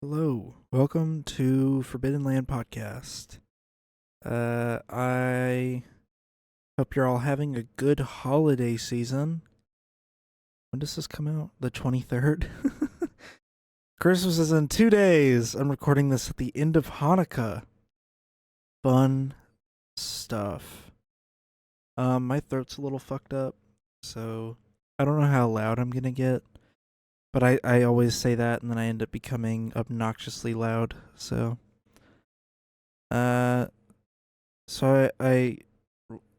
Hello, welcome to Forbidden Land Podcast. I hope you're all having a good holiday season. When does this come out? The 23rd? Christmas is in 2 days. I'm recording this at the end of Hanukkah. Fun stuff. My throat's a little fucked up, so I don't know how loud I'm gonna get. But I always say that and then I end up becoming obnoxiously loud. Uh so I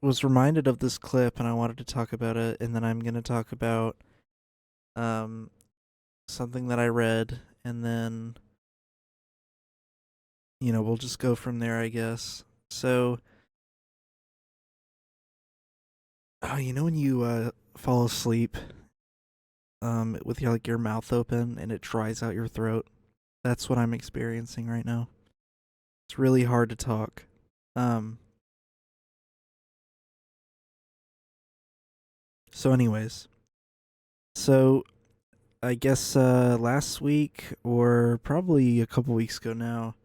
was reminded of this clip and I wanted to talk about it, and then I'm gonna talk about um something that I read, and then we'll just go from there, I guess. So when you fall asleep with your mouth open and it dries out your throat? That's what I'm experiencing right now. It's really hard to talk. Um so anyways, so I guess last week, or probably a couple weeks ago now,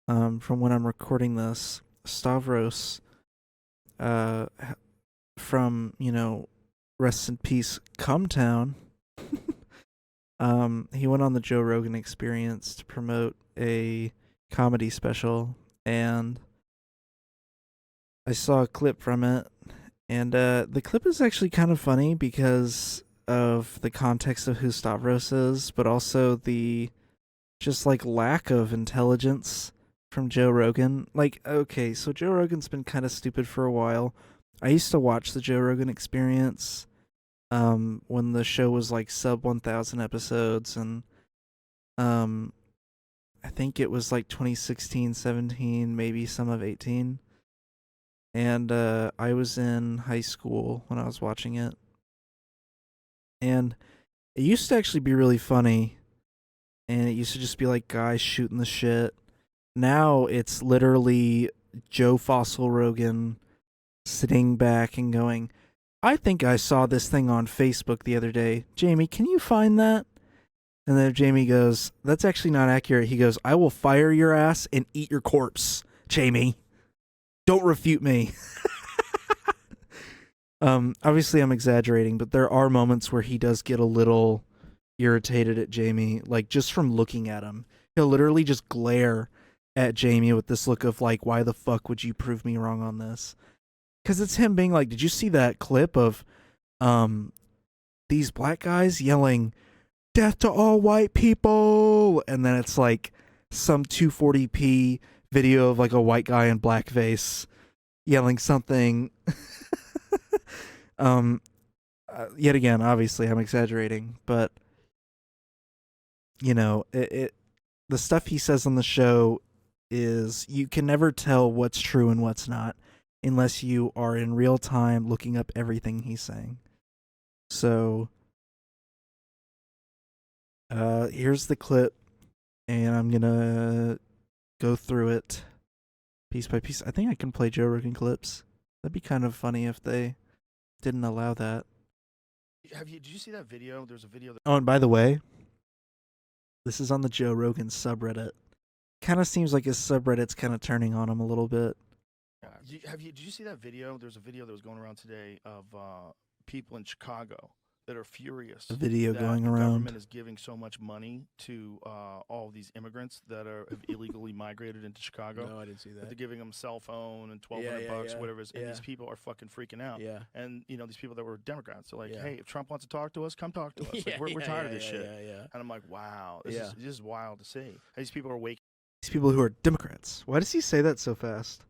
from when I'm recording this, Stavros uh from, rest in peace Cumtown, he went on the Joe Rogan Experience to promote a comedy special, and I saw a clip from it, and the clip is actually kind of funny because of the context of who Stavros is, but also the just like lack of intelligence from Joe Rogan. Like, okay, so Joe Rogan's been kind of stupid for a while. I used to watch the Joe Rogan Experience when the show was like sub 1000 episodes, and um I think it was like 2016, 17, maybe some of 18. And I was in high school when I was watching it. And it used to actually be really funny, and it used to just be like guys shooting the shit. Now it's literally Joe Fossil Rogan sitting back and going, I think I saw this thing on Facebook the other day. Jamie, can you find that? And then Jamie goes, that's actually not accurate. He goes, I will fire your ass and eat your corpse, Jamie. Don't refute me. Obviously I'm exaggerating, but there are moments where he does get a little irritated at Jamie, like just from looking at him. He'll literally just glare at Jamie with this look of like, why the fuck would you prove me wrong on this? Because it's him being like, did you see that clip of these black guys yelling, death to all white people? And then it's like some 240p video of like a white guy in blackface yelling something. Yet again, obviously I'm exaggerating, but the stuff he says on the show is, you can never tell what's true and what's not unless you are in real time looking up everything he's saying. So here's the clip, and I'm gonna go through it piece by piece. I think I can play Joe Rogan clips. That'd be kind of funny if they didn't allow that. Did you see that video? There's a video. Oh, and by the way, this is on the Joe Rogan subreddit. Kind of seems like his subreddit's kind of turning on him a little bit. Did you see that video? There's a video that was going around today of people in Chicago that are furious. A video that going the around. government is giving so much money to all of these immigrants that have illegally migrated into Chicago. No, I didn't see that. They're giving them cell phone and $1,200, whatever it is, and these people are fucking freaking out. Yeah. And these people that were Democrats, they're like, hey, if Trump wants to talk to us, come talk to us. Like, we're tired of this shit. Yeah. And I'm like, wow, this is wild to see. These people are waking. These people who are Democrats. Why does he say that so fast?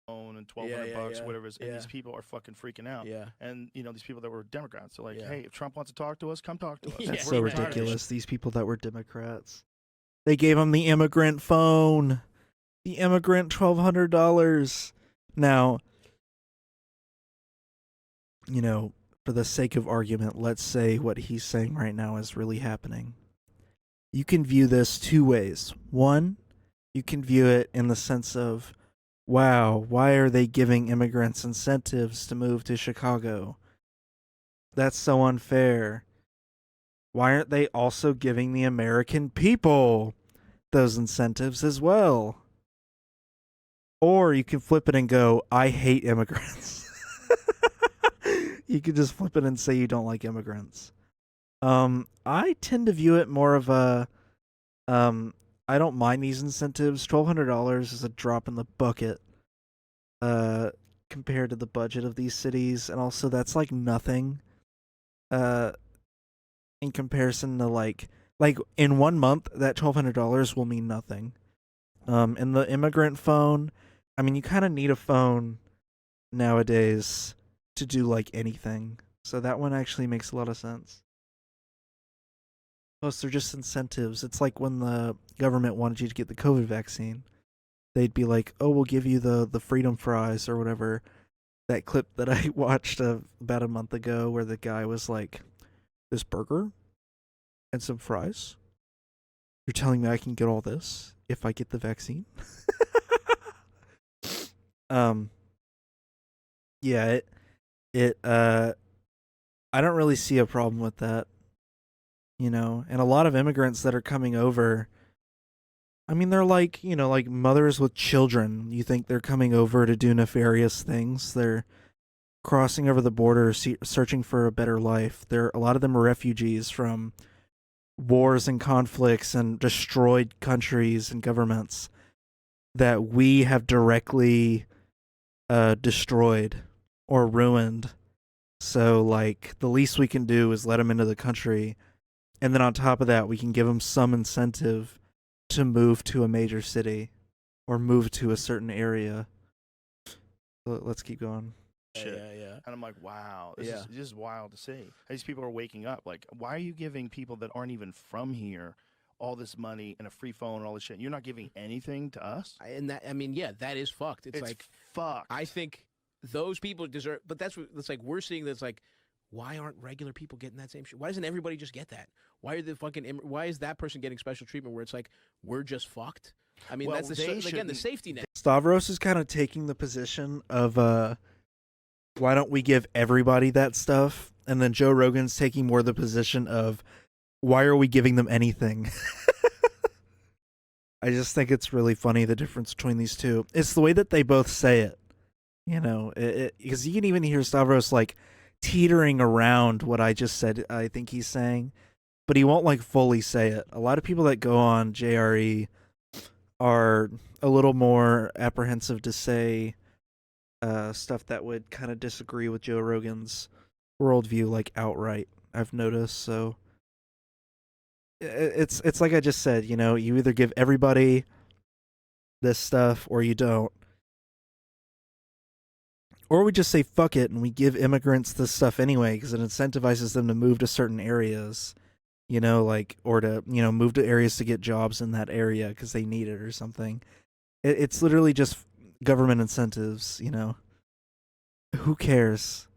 And $1,200, whatever it is, and these people are fucking freaking out. Yeah. And these people that were Democrats, they're like, hey, if Trump wants to talk to us, come talk to us. That's so ridiculous. These people that were Democrats, they gave him the immigrant phone, the immigrant $1,200. Now, for the sake of argument, let's say what he's saying right now is really happening. You can view this two ways. One, you can view it in the sense of, wow, why are they giving immigrants incentives to move to Chicago? That's so unfair. Why aren't they also giving the American people those incentives as well. Or you can flip it and go, I hate immigrants. You could just flip it and say you don't like immigrants. I tend to view it more of a I don't mind these incentives. $1,200 is a drop in the bucket compared to the budget of these cities, and also that's like nothing uh in comparison to like in 1 month that $1,200 will mean nothing. And the immigrant phone, I mean, you kind of need a phone nowadays to do like anything. So that one actually makes a lot of sense. Plus, they're just incentives. It's like when the government wanted you to get the COVID vaccine. They'd be like, "Oh, we'll give you the freedom fries or whatever." That clip that I watched about a month ago, where the guy was like, "This burger and some fries. You're telling me I can get all this if I get the vaccine?" um, yeah, I don't really see a problem with that, and a lot of immigrants that are coming over, I mean, they're like, like mothers with children. You think they're coming over to do nefarious things? They're crossing over the border, searching for a better life. A lot of them are refugees from wars and conflicts and destroyed countries and governments that we have directly destroyed or ruined. So, like, the least we can do is let them into the country, and then on top of that, we can give them some incentive to move to a major city or move to a certain area. Let's keep going. Shit. Yeah. And I'm like, wow, this Yeah. is wild to see. These people are waking up. Like, why are you giving people that aren't even from here all this money and a free phone and all this shit? You're not giving anything to us? That is fucked. It's like fucked. I think those people deserve, but that's like we're seeing that's like, why aren't regular people getting that same shit? Why doesn't everybody just get that? Why is that person getting special treatment where it's like we're just fucked? I mean, Well, that's the safety net. Stavros is kind of taking the position of why don't we give everybody that stuff? And then Joe Rogan's taking more the position of why are we giving them anything? I just think it's really funny the difference between these two. It's the way that they both say it, because you can even hear Stavros like teetering around what I just said. I think he's saying, but he won't like fully say it. A lot of people that go on JRE are a little more apprehensive to say stuff that would kind of disagree with Joe Rogan's worldview, like outright. I've noticed. So it's like I just said. You either give everybody this stuff or you don't, or we just say fuck it and we give immigrants this stuff anyway because it incentivizes them to move to certain areas. Or to move to areas to get jobs in that area because they need it or something. It's literally just government incentives. Who cares?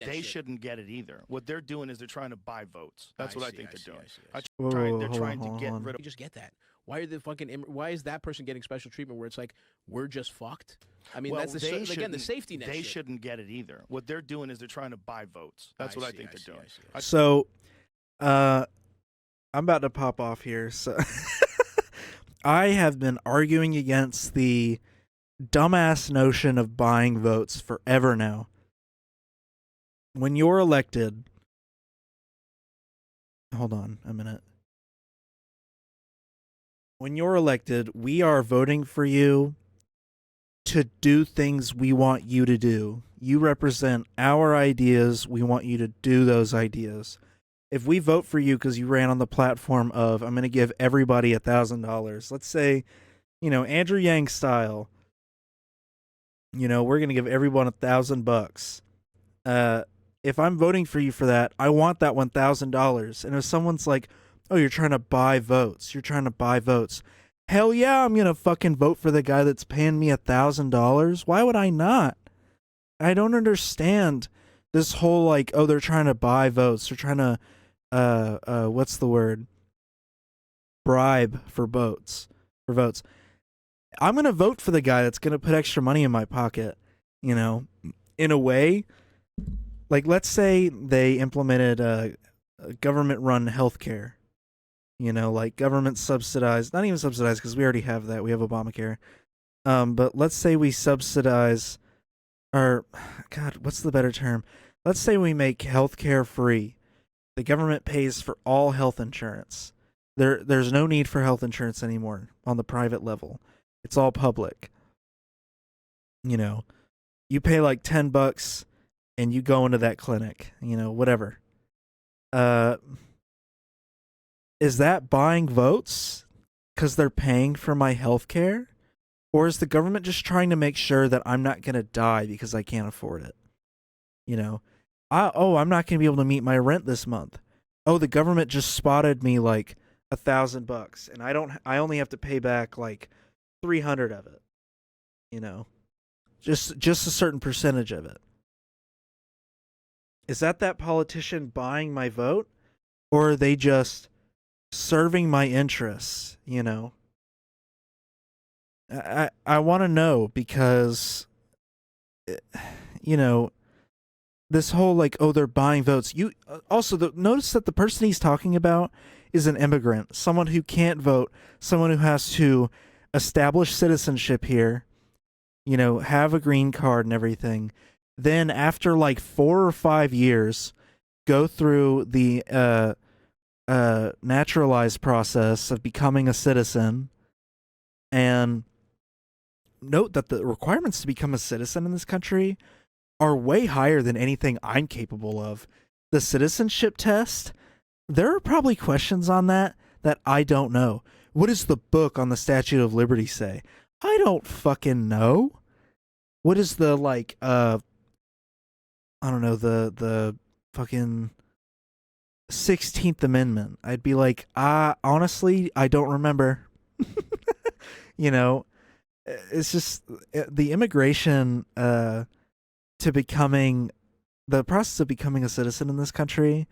They shouldn't get it either. What they're doing is they're trying to buy votes. That's what I think they're doing. They're trying to get rid of. You just get that. Why is that person getting special treatment where it's like we're just fucked? I mean, that's the safety net. They shouldn't get it either. What they're doing is they're trying to buy votes. That's what I think they're doing. So, I'm about to pop off here. So, I have been arguing against the dumbass notion of buying votes forever now. When you're elected, hold on a minute. When you're elected, we are voting for you to do things we want you to do. You represent our ideas. We want you to do those ideas. If we vote for you because you ran on the platform of, I'm going to give everybody $1,000. Let's say, Andrew Yang style, we're going to give everyone $1,000. If I'm voting for you for that, I want that $1,000. And if someone's like, oh, you're trying to buy votes. Hell yeah, I'm going to fucking vote for the guy that's paying me $1,000. Why would I not? I don't understand this whole like, oh, they're trying to buy votes. They're trying to, what's the word? Bribe for votes. I'm going to vote for the guy that's going to put extra money in my pocket, in a way. Like, let's say they implemented a government-run healthcare, Like government subsidized, not even subsidized because we already have that. We have Obamacare. But let's say we subsidize, or God, what's the better term? Let's say we make healthcare free. The government pays for all health insurance. There's no need for health insurance anymore on the private level. It's all public. You pay like $10 and you go into that clinic, whatever. Is that buying votes because they're paying for my health care? Or is the government just trying to make sure that I'm not going to die because I can't afford it? I'm not going to be able to meet my rent this month. Oh, the government just spotted me like $1,000 and I only have to pay back like 300 of it. Just a certain percentage of it. Is that politician buying my vote, or are they just serving my interests? I want to know, because this whole like, oh, they're buying votes. You also notice that the person he's talking about is an immigrant, someone who can't vote, someone who has to establish citizenship here, have a green card and everything. Then after like 4 or 5 years, go through the naturalized process of becoming a citizen. And note that the requirements to become a citizen in this country are way higher than anything I'm capable of. The citizenship test, there are probably questions on that I don't know. What does the book on the Statue of Liberty say? I don't fucking know. What is the I don't know, the fucking 16th Amendment? I'd be like, honestly, I don't remember. It's just the immigration to becoming, the process of becoming a citizen in this country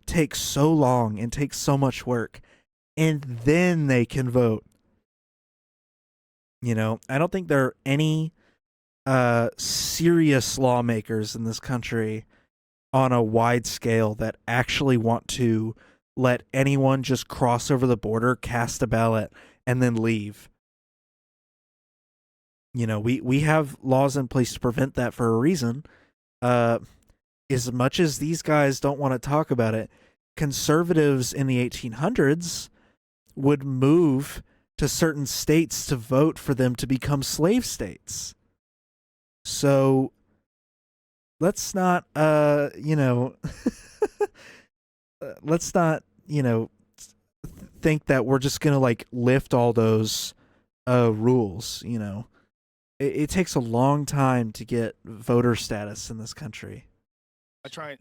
takes so long and takes so much work, and then they can vote. I don't think there are any serious lawmakers in this country on a wide scale that actually want to let anyone just cross over the border, cast a ballot, and then leave. We have laws in place to prevent that for a reason. As much as these guys don't want to talk about it, conservatives in the 1800s would move to certain states to vote for them to become slave states. So let's not, let's not, think that we're just going to like lift all those rules. It takes a long time to get voter status in this country.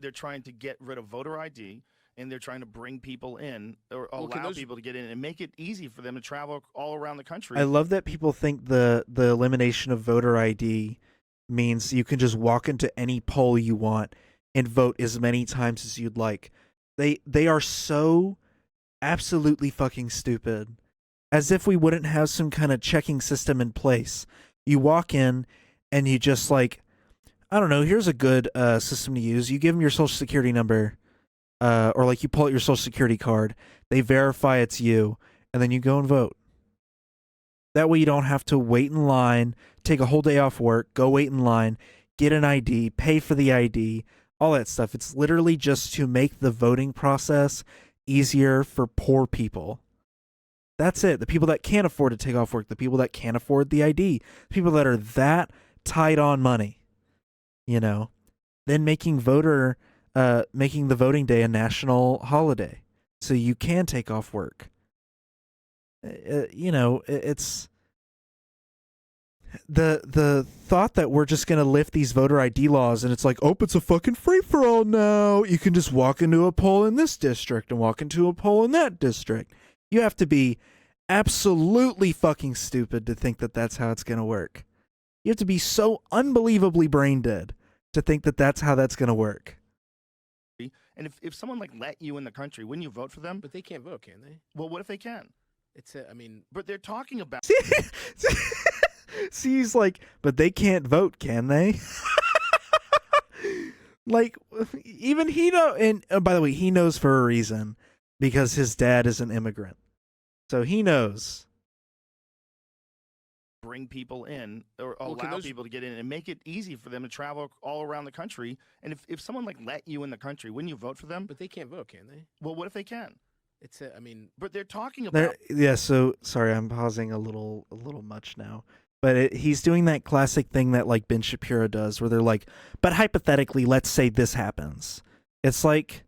They're trying to get rid of voter ID, and they're trying to bring people in, or allow people to get in, and make it easy for them to travel all around the country. I love that people think the elimination of voter ID means you can just walk into any poll you want and vote as many times as you'd like. They are so absolutely fucking stupid. As if we wouldn't have some kind of checking system in place. You walk in and you just like, I don't know, here's a good system to use. You give them your social security number, or like you pull out your social security card. They verify it's you, and then you go and vote. That way you don't have to wait in line, take a whole day off work, go wait in line, get an ID, pay for the ID, all that stuff. It's literally just to make the voting process easier for poor people. That's it. The people that can't afford to take off work, the people that can't afford the ID, people that are that tight on money, then making the voting day a national holiday so you can take off work. It's the thought that we're just going to lift these voter ID laws and it's like, oh, it's a fucking free-for-all now. You can just walk into a poll in this district and walk into a poll in that district. You have to be absolutely fucking stupid to think that that's how it's going to work. You have to be so unbelievably brain dead to think that that's how that's going to work. And if someone like let you in the country, wouldn't you vote for them? But they can't vote, can they? Well, what if they can? But they're talking about. See, he's like, but they can't vote, can they? Like, even he know. And by the way, he knows for a reason because his dad is an immigrant. So he knows. Bring people in or Well, can allow those- people to get in and make it easy for them to travel all around the country. And if someone like let you in the country, wouldn't you vote for them? But they can't vote, can they? Well, what if they can? It's I mean, But they're talking There, about yeah. So sorry, I'm pausing a little much now. But he's doing that classic thing that like Ben Shapiro does, where they're like, "But hypothetically, let's say this happens." It's like,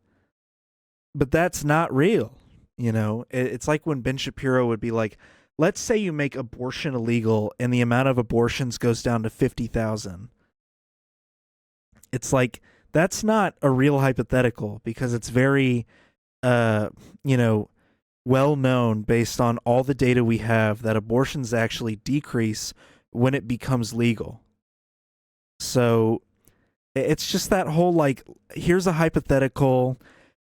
but that's not real. You know, it's like when Ben Shapiro would be like, "Let's say you make abortion illegal, and the amount of abortions goes down to 50,000." It's like that's not a real hypothetical because it's very, you know, well known based on all the data we have that abortions actually decrease when it becomes legal. So it's just that whole like, here's a hypothetical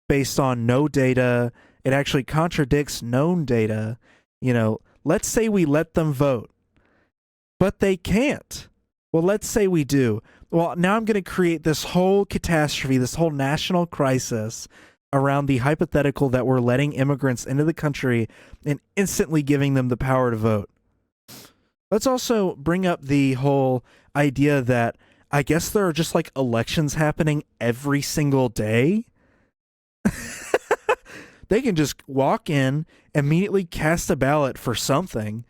based on no data. It actually contradicts known data. You know, let's say we let them vote, but they can't. Well, let's say we do. Well, now I'm going to create this whole catastrophe, this whole national crisis around the hypothetical that we're letting immigrants into the country and instantly giving them the power to vote. Let's also bring up the whole idea that I guess there are just like elections happening every single day. They can just walk in, immediately cast a ballot for something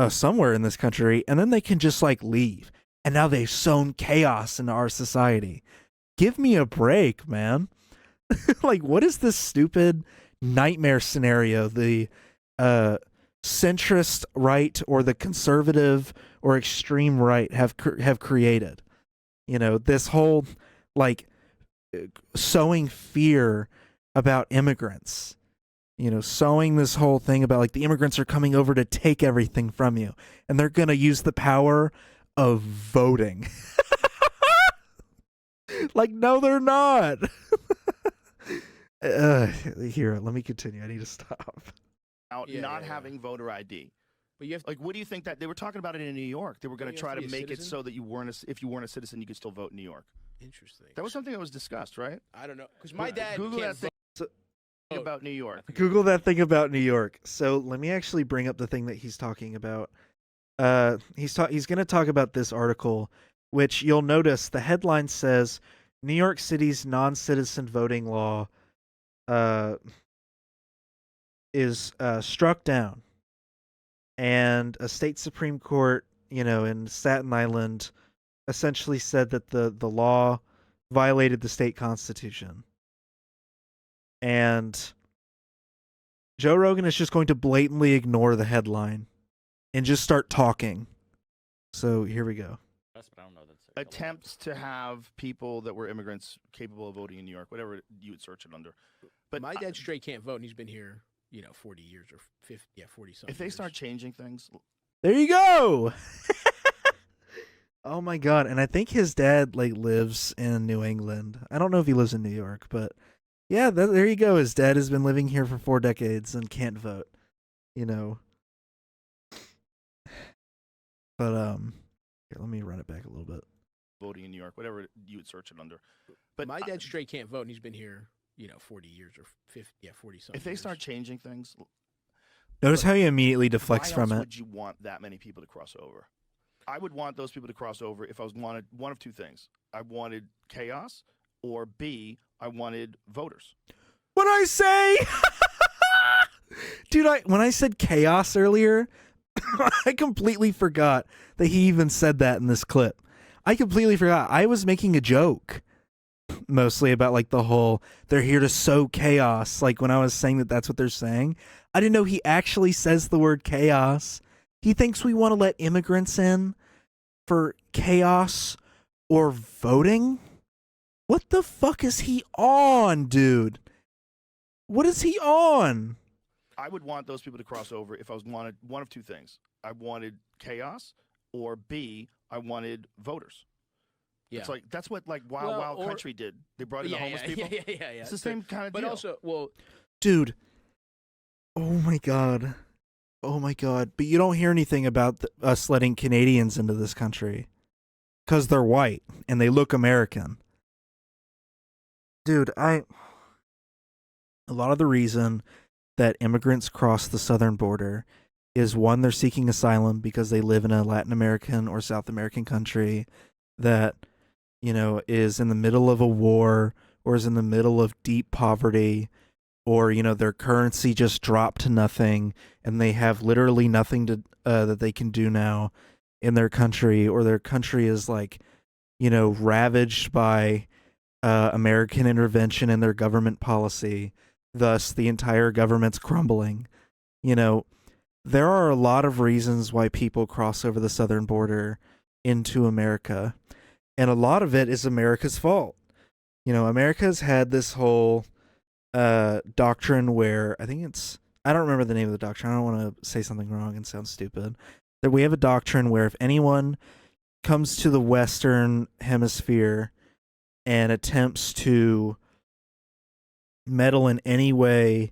somewhere in this country, and then they can just like leave. And now they've sown chaos into our society. Give me a break, man. Like, what is this stupid nightmare scenario the centrist right or the conservative or extreme right have created? You know, this whole like sowing fear about immigrants. You know, sowing this whole thing about like the immigrants are coming over to take everything from you, and they're gonna use the power of voting. Like, no, they're not. Here, let me continue. I need to stop. not having voter ID. but you have Like, what do you think that they were talking about it in New York? They were going you to have try to to be a make it citizen? so that if you weren't a citizen, you could still vote in New York. interesting. That was something that was discussed, right? I don't know because my dad Google can't that vote. thing about New York. Google that thing about New York. So let me actually bring up the thing that he's talking about. He's going to talk about this article, which you'll notice the headline says New York City's non-citizen voting law is struck down, and a state Supreme Court, you know, in Staten Island, essentially said that the law violated the state constitution. And Joe Rogan is just going to blatantly ignore the headline and just start talking. So here we go. Attempts to have people that were immigrants capable of voting in New York, whatever you would search it under. But my dad straight can't vote, and he's been here, 40 years or 50, 40 something. if they start changing things, There you go. Oh my god! And I think his dad like lives in New England. I don't know if he lives in New York, but yeah, there you go. His dad has been living here for 4 decades and can't vote. You know. But here, let me run it back a little bit. voting in New York, whatever you would search it under. But my dad straight can't vote, and he's been here, 40 years or 50, 40 something. if they years. start changing things, Notice how he immediately deflects why from else it. would you want that many people to cross over? I would want those people to cross over if I wanted one of two things. I wanted chaos, or B, I wanted voters. What I say? Dude, when I said chaos earlier, I completely forgot that he even said that in this clip. I completely forgot. I was making a joke mostly about like the whole they're here to sow chaos. Like when I was saying that that's what they're saying, I didn't know he actually says the word chaos. He thinks we want to let immigrants in for chaos or voting? What the fuck is he on, dude? What is he on? I would want those people to cross over if I wanted one of two things. I wanted chaos, or B, I wanted voters. Yeah. It's like that's what like Wild Country did. They brought in the homeless people. Yeah. It's the same kind of But deal. also, well, Dude. Oh my god. Oh my god. But you don't hear anything about us letting Canadians into this country. Because they're white and they look American. Dude, A lot of the reason that immigrants cross the southern border is, one, they're seeking asylum because they live in a Latin American or South American country that, is in the middle of a war or is in the middle of deep poverty, or, their currency just dropped to nothing and they have literally nothing to that they can do now in their country, or their country is like, ravaged by American intervention in their government policy. Thus, the entire government's crumbling. You know, there are a lot of reasons why people cross over the southern border into America, and a lot of it is America's fault. America's had this whole doctrine where I don't remember the name of the doctrine. I don't want to say something wrong and sound stupid. That we have a doctrine where if anyone comes to the Western Hemisphere and attempts to meddle in any way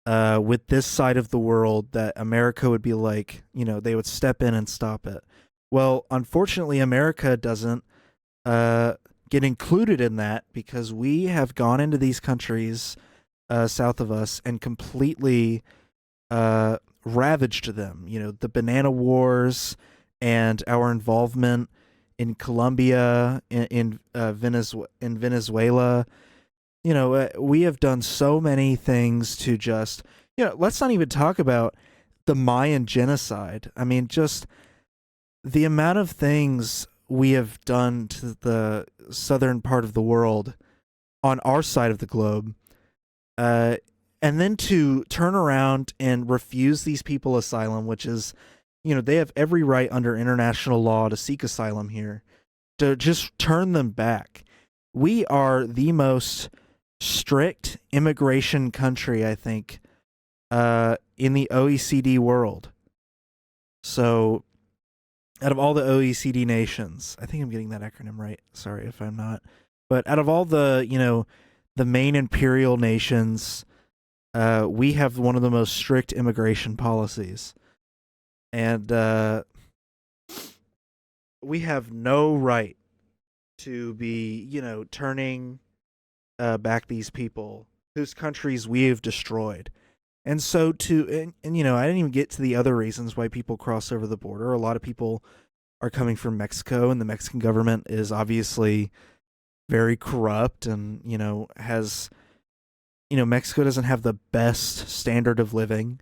with this side of the world, that America would be like, they would step in and stop it. Well, unfortunately, America doesn't get included in that because we have gone into these countries south of us and completely ravaged them. The banana wars and our involvement in Colombia, in Venezuela. We have done so many things to just, let's not even talk about the Mayan genocide. I mean, just the amount of things we have done to the southern part of the world on our side of the globe, and then to turn around and refuse these people asylum, which is, they have every right under international law to seek asylum here, to just turn them back. We are the most strict immigration country, I think, in the OECD world. So, out of all the OECD nations, I think I'm getting that acronym right. Sorry if I'm not. But out of all the, the main imperial nations, we have one of the most strict immigration policies. And we have no right to be, turning back these people whose countries we have destroyed. And so and I didn't even get to the other reasons why people cross over the border. A lot of people are coming from Mexico, and the Mexican government is obviously very corrupt and, has, Mexico doesn't have the best standard of living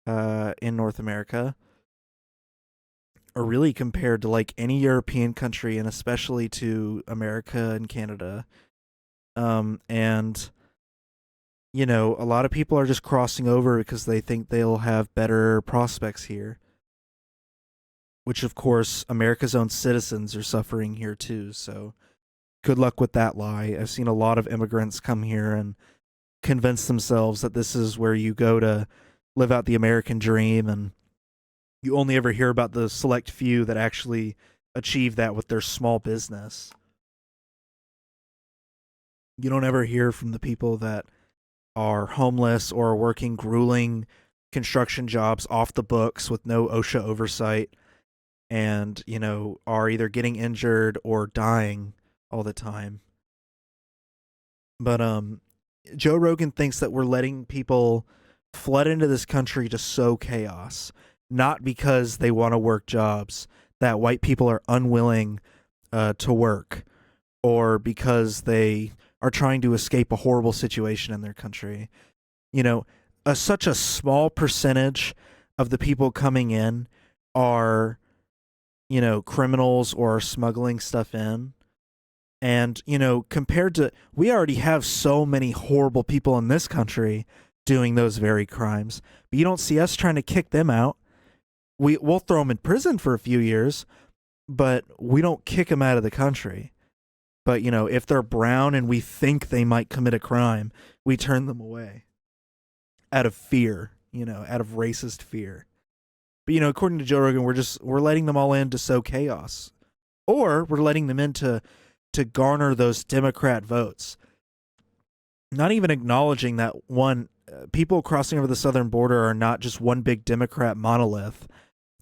in North America, or really compared to like any European country, and especially to America and Canada. And a lot of people are just crossing over because they think they'll have better prospects here, which of course America's own citizens are suffering here too. So good luck with that lie. I've seen a lot of immigrants come here and convince themselves that this is where you go to live out the American dream, and you only ever hear about the select few that actually achieve that with their small business. You don't ever hear from the people that are homeless or are working grueling construction jobs off the books with no OSHA oversight, and, are either getting injured or dying all the time. But Joe Rogan thinks that we're letting people flood into this country to sow chaos, not because they want to work jobs that white people are unwilling to work, or because they are trying to escape a horrible situation in their country. Such a small percentage of the people coming in are, criminals or smuggling stuff in. And, compared to, we already have so many horrible people in this country doing those very crimes, but you don't see us trying to kick them out. We'll throw them in prison for a few years, but we don't kick them out of the country. But, if they're brown and we think they might commit a crime, we turn them away out of fear, out of racist fear. But, according to Joe Rogan, we're letting them all in to sow chaos, or we're letting them in to garner those Democrat votes. Not even acknowledging that, one, people crossing over the southern border are not just one big Democrat monolith.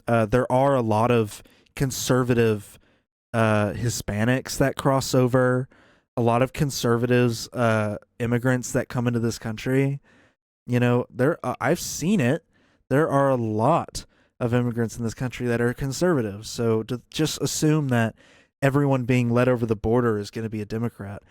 There are a lot of conservative Hispanics that cross over. a lot of conservatives, immigrants that come into this country, you know, I've seen it. There are a lot of immigrants in this country that are conservative. So to just assume that everyone being led over the border is going to be a Democrat.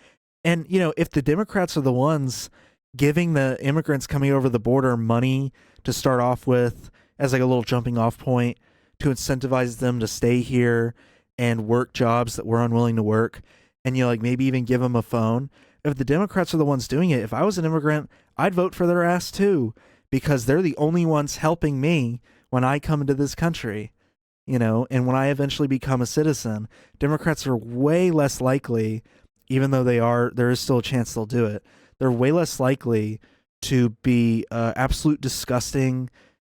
And, you know, if the Democrats are the ones giving the immigrants coming over the border money to start off with as like a little jumping off point to incentivize them to stay here and work jobs that we're unwilling to work, and, you know, like maybe even give them a phone. If the Democrats are the ones doing it, if I was an immigrant, I'd vote for their ass too, because they're the only ones helping me when I come into this country, you know, and when I eventually become a citizen. Democrats are way less likely, even though there is still a chance they'll do it. They're way less likely to be absolute disgusting,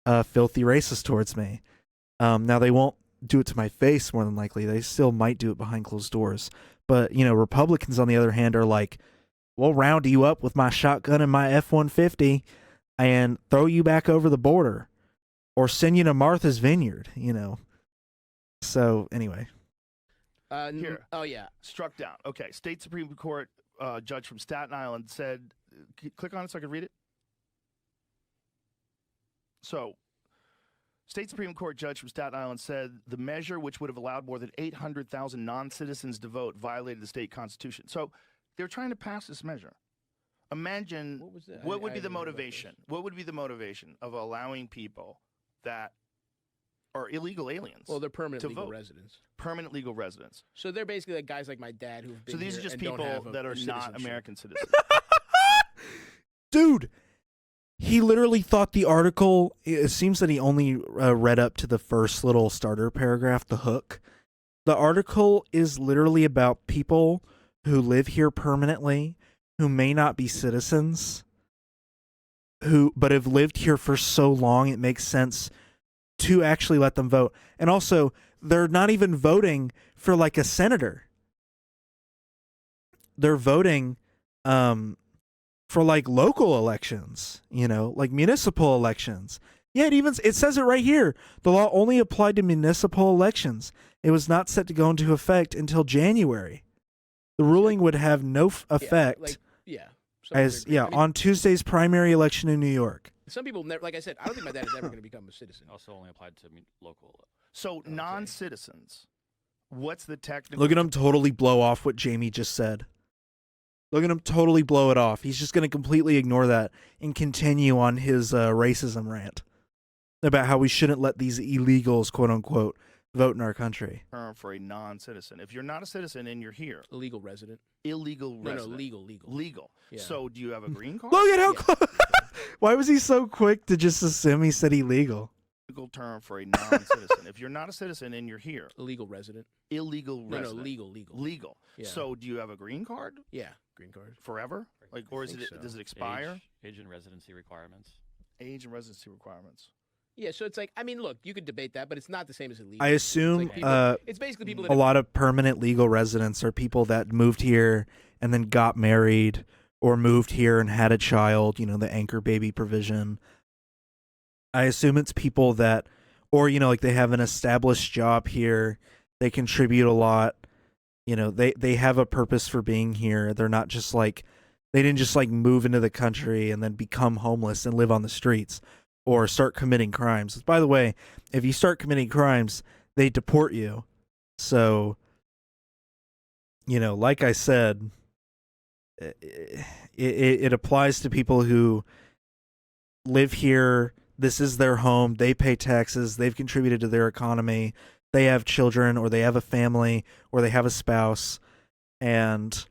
filthy racist towards me. Now, they won't do it to my face, more than likely. They still might do it behind closed doors. But, you know, Republicans, on the other hand, are like, we'll round you up with my shotgun and my F-150 and throw you back over the border or send you to Martha's Vineyard, you know. So, anyway. Here. Oh, yeah. Struck down. Okay. State Supreme Court judge from Staten Island said, click on it so I can read it. So, State Supreme Court judge from Staten Island said the measure, which would have allowed more than 800,000 non-citizens to vote, violated the state constitution. So they're trying to pass this measure. Imagine what would be the motivation? What would be the motivation of allowing people that are illegal aliens? Well, they're permanent to legal vote? Residents. Permanent legal residents. So they're basically like guys like my dad who've been So these here are just and don't people have that are not citizenship. American citizens. Dude, he literally thought the article, it seems that he only read up to the first little starter paragraph, the hook. The article is literally about people who live here permanently, who may not be citizens, but have lived here for so long it makes sense to actually let them vote. And also, they're not even voting for like a senator. They're voting for like local elections, you know, like municipal elections. Yeah, it says it right here. The law only applied to municipal elections. It was not set to go into effect until January. The ruling would have no effect on Tuesday's primary election in New York. Some people never, like I said, I don't think my dad is ever going to become a citizen. Also only applied to local. So non-citizens, what's the technical? Look at him totally blow off what Jamie just said. Look at him totally blow it off. He's just going to completely ignore that and continue on his racism rant about how we shouldn't let these illegals, quote unquote, vote in our country. Term for a non-citizen. If you're not a citizen and you're here, Illegal resident. illegal resident. No, legal. Legal. Yeah. So do you have a green card? Look at how close. Why was he so quick to just assume he said illegal? Legal term for a non-citizen. If you're not a citizen and you're here, Illegal resident. illegal resident. No, legal. Legal. Yeah. So do you have a green card Yeah, green card. forever? Like, or think so. does it expire? Age and residency requirements. Age and residency requirements. Yeah, so it's like, I mean, look, you could debate that, but it's not the same as illegal. I assume It's, like it's basically people that a lot of permanent legal residents are people that moved here and then got married or moved here and had a child, you know, the anchor baby provision. I assume it's people that, or, you know, like they have an established job here, they contribute a lot, you know, they have a purpose for being here. They're not just like, they didn't just like move into the country and then become homeless and live on the streets or start committing crimes. By the way, if you start committing crimes, they deport you. So, you know, like I said, it applies to people who live here. This is their home. They pay taxes. They've contributed to their economy. They have children, or they have a family, or they have a spouse, and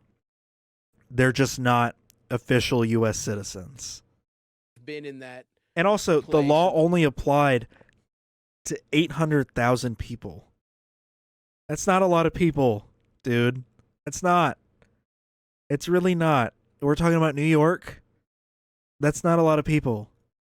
they're just not official U.S. citizens. been in that. And also, the law only applied to 800,000 people. That's not a lot of people, dude. It's not. It's really not. We're talking about New York. That's not a lot of people.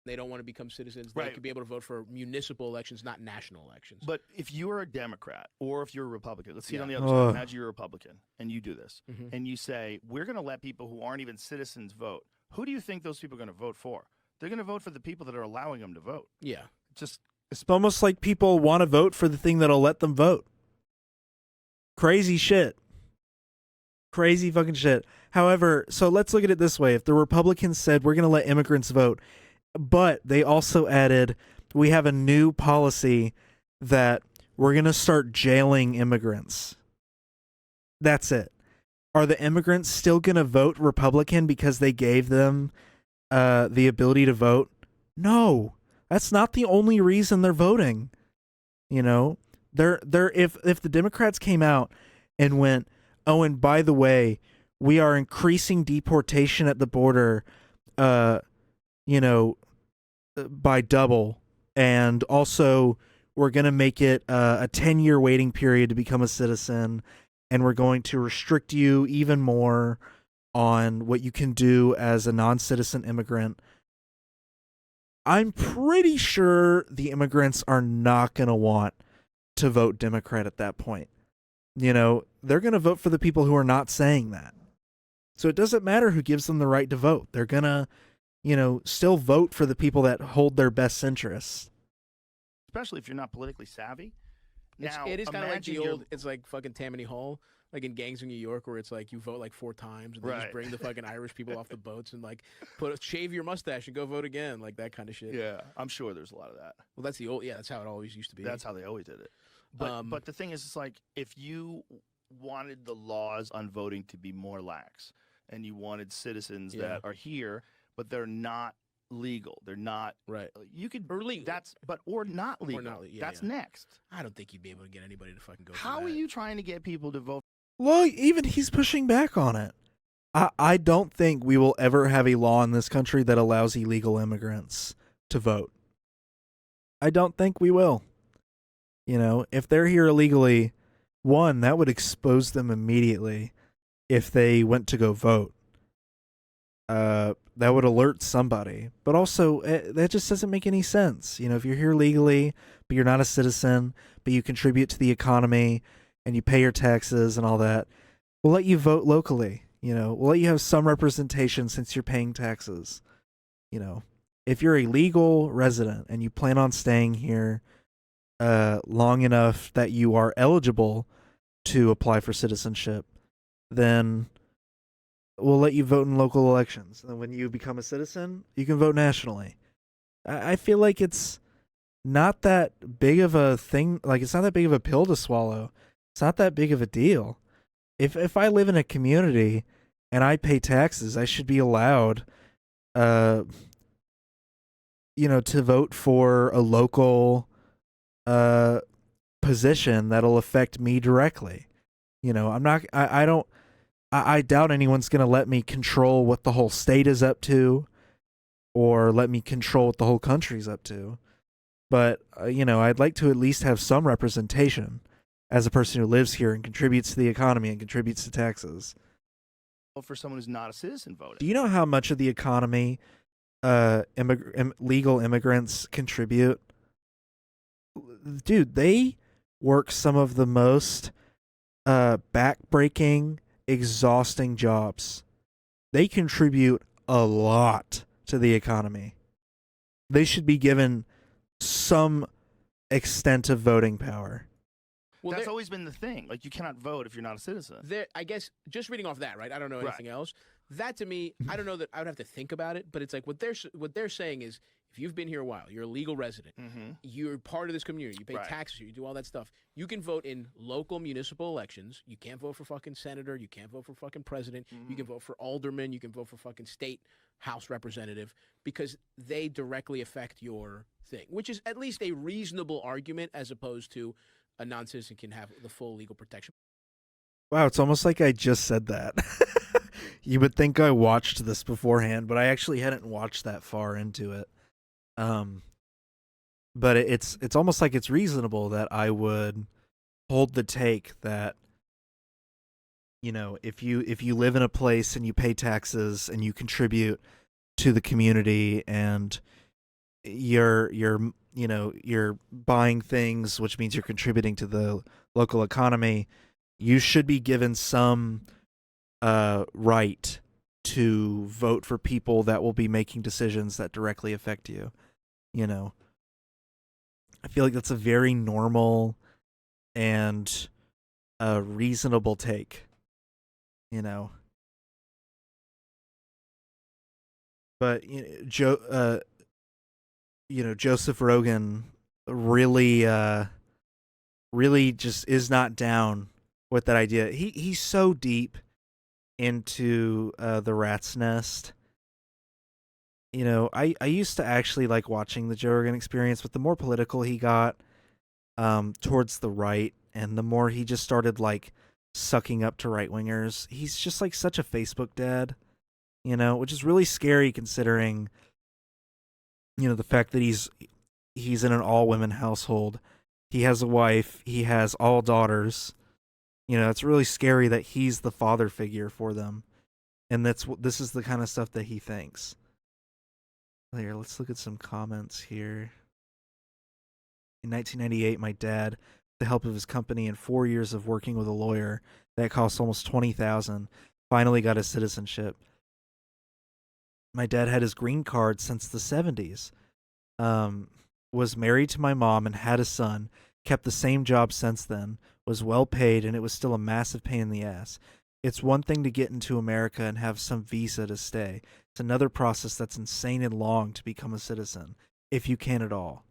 They don't want to become citizens. They Right. could be able to vote for municipal elections, not national elections. But if you are a Democrat or if you're a Republican, let's see it on the Yeah. other side. Imagine you're a Republican and you do this Mhm. and you say, we're going to let people who aren't even citizens vote. Who do you think those people are going to vote for? They're going to vote for the people that are allowing them to vote. Yeah. Just It's almost like people want to vote for the thing that'll let them vote. Crazy shit. Crazy fucking shit. However, so let's look at it this way. If the Republicans said we're going to let immigrants vote, but they also added we have a new policy that we're going to start jailing immigrants. That's it. Are the immigrants still going to vote Republican because they gave them the ability to vote? No. That's not the only reason they're voting. You know, if the Democrats came out and went, "Oh, and by the way, we are increasing deportation at the border you know, by double, and also we're going to make it a 10-year waiting period to become a citizen, and we're going to restrict you even more on what you can do as a non-citizen immigrant." I'm pretty sure the immigrants are not going to want to vote Democrat at that point. You know, they're going to vote for the people who are not saying that. So it doesn't matter who gives them the right to vote. They're going to, you know, still vote for the people that hold their best interests. Especially if you're not politically savvy. It is kind of like the imagine old, it's like fucking Tammany Hall, like in Gangs of New York, where it's like you vote like 4 times and they just Right. bring the fucking Irish people off the boats and like shave your mustache and go vote again, like that kind of shit. Yeah, I'm sure there's a lot of that. Well, that's the old, yeah, that's how it always used to be. That's how they always did it. But the thing is, it's like if you wanted the laws on voting to be more lax, and you wanted citizens Yeah. that are here, but they're not legal, they're not right. You could Or legal. or not legal. Yeah, that's yeah. next. I don't think you'd be able to get anybody to fucking go. How for are that. you trying to get people to vote? Well, even he's pushing back on it. I don't think we will ever have a law in this country that allows illegal immigrants to vote. I don't think we will. You know, if they're here illegally, one, that would expose them immediately if they went to go vote. That would alert somebody. But also, that just doesn't make any sense. You know, if you're here legally, but you're not a citizen, but you contribute to the economy and you pay your taxes and all that, we'll let you vote locally. You know, we'll let you have some representation since you're paying taxes. You know, if you're a legal resident and you plan on staying here long enough that you are eligible to apply for citizenship, then we'll let you vote in local elections. And when you become a citizen, you can vote nationally. I feel like it's not that big of a thing. Like, it's not that big of a pill to swallow. It's not that big of a deal. If I live in a community and I pay taxes, I should be allowed, you know, to vote for a local position that'll affect me directly. You know, I doubt anyone's going to let me control what the whole state is up to or let me control what the whole country's up to. But, you know, I'd like to at least have some representation as a person who lives here and contributes to the economy and contributes to taxes. For someone who's not a citizen voting. Do you know how much of the economy legal immigrants contribute? Dude, they work some of the most back-breaking, exhausting jobs. They contribute a lot to the economy. They should be given some extent of voting power. Well, That's always been the thing. Like, you cannot vote if you're not a citizen. I guess just reading off that, right? I don't know anything else. That to me, I don't know that I would have to think about it, but it's like what they're saying is, if you've been here a while, you're a legal resident, you're part of this community, you pay taxes, you do all that stuff. You can vote in local municipal elections. You can't vote for fucking senator. You can't vote for fucking president. You can vote for alderman. You can vote for fucking state house representative because they directly affect your thing, which is at least a reasonable argument as opposed to a non-citizen can have the full legal protection. Wow, it's almost like I just said that. You would think I watched this beforehand, but I actually hadn't watched that far into it. But it's almost like it's reasonable that I would hold the take that, you know, if you live in a place and you pay taxes and you contribute to the community and you're buying things, which means you're contributing to the local economy, you should be given some right to vote for people that will be making decisions that directly affect you. You know, I feel like that's a very normal and reasonable take. you know. But Joseph Rogan really really just is not down with that idea. He's so deep into the rat's nest. I used to actually like watching the Joe Rogan Experience, but the more political he got towards the right, and the more he just started like sucking up to right wingers, he's just like such a Facebook dad, which is really scary considering the fact that he's in an all women household. He has a wife. He has all daughters. It's really scary that he's the father figure for them, and this is the kind of stuff that he thinks. Here, let's look at some comments here. In 1998, my dad, with the help of his company and 4 years of working with a lawyer that cost almost $20,000, finally got his citizenship. My dad had his green card since the 70s. Was married to my mom and had a son. Kept the same job since then. Was well paid, and it was still a massive pain in the ass. It's one thing to get into America and have some visa to stay. It's another process that's insane and long to become a citizen, if you can at all.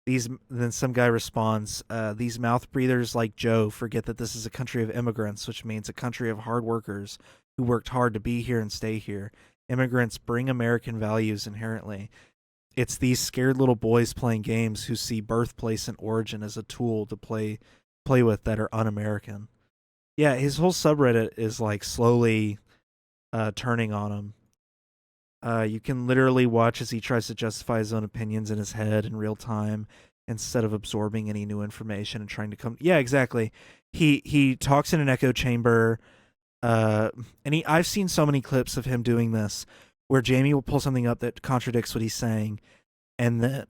Then some guy responds, these mouth breathers like Joe forget that this is a country of immigrants, which means a country of hard workers who worked hard to be here and stay here. Immigrants bring American values inherently. It's these scared little boys playing games who see birthplace and origin as a tool to play with that are un-American. Yeah, his whole subreddit is like slowly turning on him. You can literally watch as he tries to justify his own opinions in his head in real time instead of absorbing any new information and trying to come. Yeah, exactly. He talks in an echo chamber, and I've seen so many clips of him doing this where Jamie will pull something up that contradicts what he's saying, and then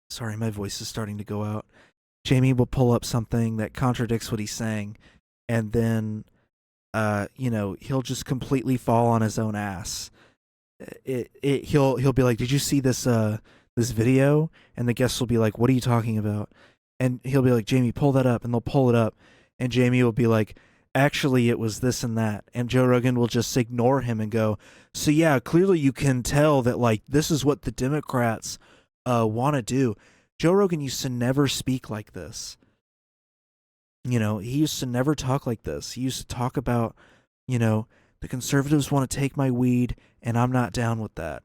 sorry, my voice is starting to go out. Jamie will pull up something that contradicts what he's saying, and then he'll just completely fall on his own ass. He'll be like, "Did you see this this video?" And the guests will be like, "What are you talking about?" And he'll be like, "Jamie, pull that up," and they'll pull it up, and Jamie will be like, "Actually, it was this and that," and Joe Rogan will just ignore him and go, "So yeah, clearly you can tell that like this is what the Democrats want to do." Joe Rogan used to never speak like this. He used to never talk like this. He used to talk about, the conservatives want to take my weed and I'm not down with that.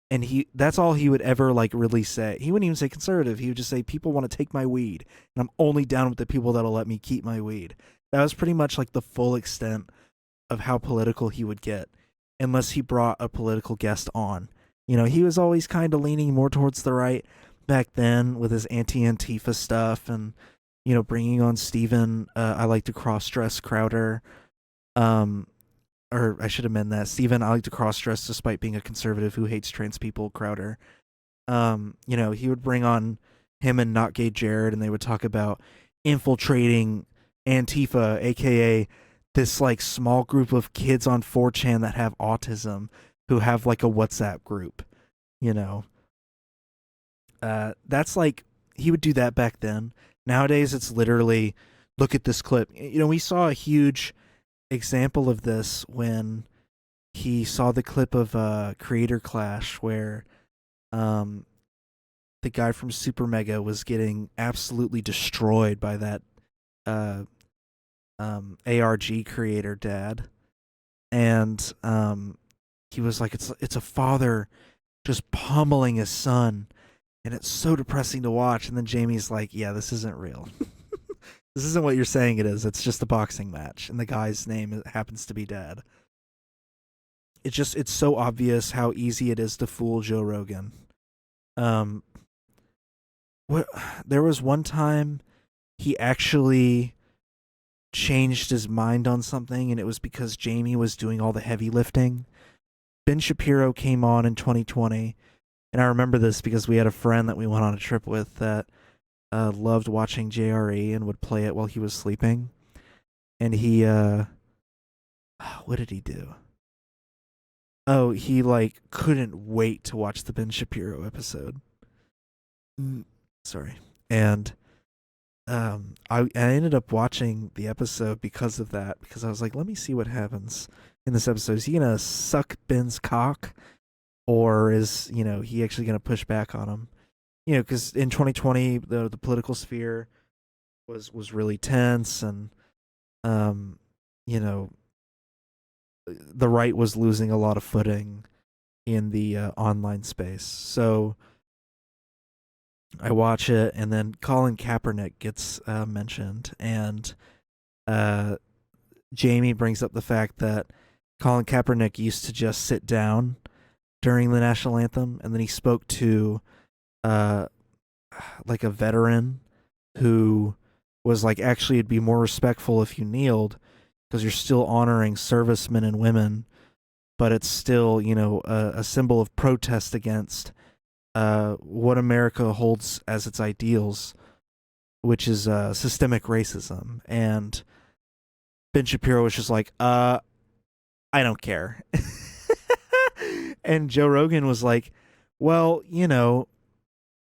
And that's all he would ever like really say. He wouldn't even say conservative. He would just say people want to take my weed and I'm only down with the people that'll let me keep my weed. That was pretty much like the full extent of how political he would get, unless he brought a political guest on. He was always kind of leaning more towards the right back then with his anti-Antifa stuff and bringing on Steven, I like to cross-dress Crowder. Or I should amend that. Steven, I like to cross-dress despite being a conservative who hates trans people, Crowder. He would bring on him and Not Gay Jared, and they would talk about infiltrating Antifa, aka this like small group of kids on 4chan that have autism who have like a WhatsApp group. That's like, he would do that back then. Nowadays, it's literally, look at this clip. We saw a huge example of this when he saw the clip of Creator Clash where the guy from Super Mega was getting absolutely destroyed by that ARG creator dad. And he was like, it's a father just pummeling his son. And it's so depressing to watch. And then Jamie's like, yeah, this isn't real. This isn't what you're saying it is. It's just a boxing match. And the guy's name happens to be Dad. It's so obvious how easy it is to fool Joe Rogan. There was one time he actually changed his mind on something, and it was because Jamie was doing all the heavy lifting. Ben Shapiro came on in 2020. And I remember this because we had a friend that we went on a trip with that loved watching JRE and would play it while he was sleeping. And he, what did he do? Oh, he like couldn't wait to watch the Ben Shapiro episode. Sorry. And I ended up watching the episode because of that, because I was like, let me see what happens in this episode. Is he gonna suck Ben's cock, or is he actually gonna push back on him? Because in 2020 the political sphere was really tense, and um, you know, the right was losing a lot of footing in the online space. So I watch it, and then Colin Kaepernick gets mentioned, and Jamie brings up the fact that Colin Kaepernick used to just sit down during the national anthem, and then he spoke to like a veteran who was like, actually, it'd be more respectful if you kneeled, because you're still honoring servicemen and women, but it's still a symbol of protest against what America holds as its ideals, which is systemic racism. And Ben Shapiro was just like, I don't care. And Joe Rogan was like, well, and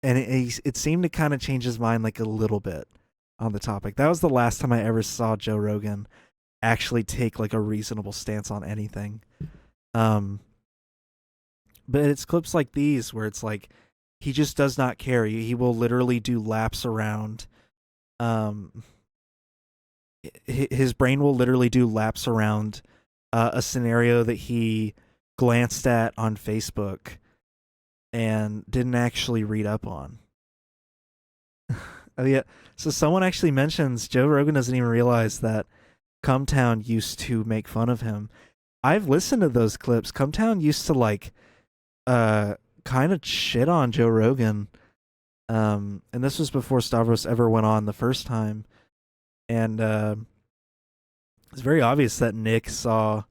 it seemed to kind of change his mind like a little bit on the topic. That was the last time I ever saw Joe Rogan actually take like a reasonable stance on anything. But it's clips like these where it's like he just does not care. He will literally do laps around. His brain will literally do laps around a scenario that he glanced at on Facebook and didn't actually read up on. Oh, yeah. So someone actually mentions Joe Rogan doesn't even realize that Cumtown used to make fun of him. I've listened to those clips. Cumtown used to like kind of shit on Joe Rogan. And this was before Stavros ever went on the first time. And it's very obvious that Nick saw